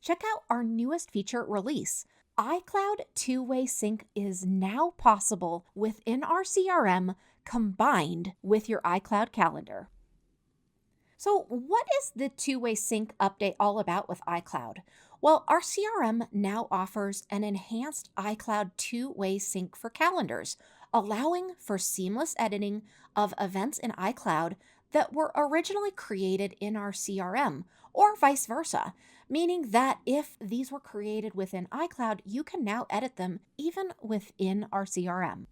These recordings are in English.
check out our newest feature release. iCloud two-way sync is now possible within our CRM combined with your iCloud calendar. So, what is the two-way sync update all about with iCloud? Well, our CRM now offers an enhanced iCloud two-way sync for calendars, allowing for seamless editing of events in iCloud that were originally created in our CRM, or vice versa, meaning that if these were created within iCloud, you can now edit them even within our CRM.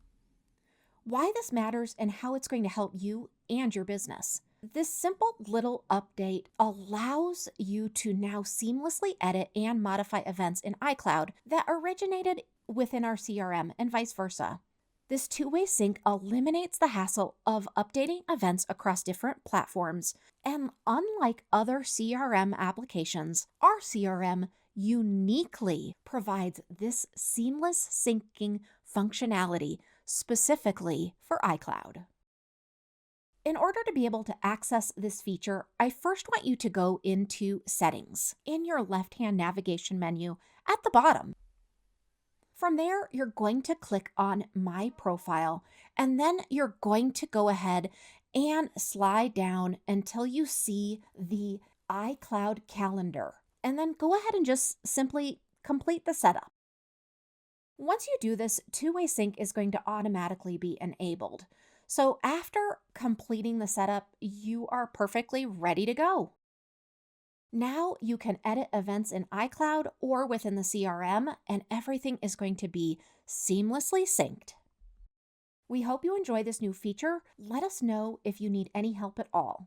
Why this matters and how it's going to help you and your business. This simple little update allows you to now seamlessly edit and modify events in iCloud that originated within our CRM and vice versa. This two-way sync eliminates the hassle of updating events across different platforms, and unlike other CRM applications, our CRM uniquely provides this seamless syncing functionality specifically for iCloud. In order to be able to access this feature, I first want you to go into Settings in your left-hand navigation menu at the bottom. From there, you're going to click on My Profile, and then you're going to go ahead and slide down until you see the iCloud calendar, and then go ahead and just simply complete the setup. Once you do this, two-way sync is going to automatically be enabled. So after completing the setup, you are perfectly ready to go. Now you can edit events in iCloud or within the CRM, and everything is going to be seamlessly synced. We hope you enjoy this new feature. Let us know if you need any help at all.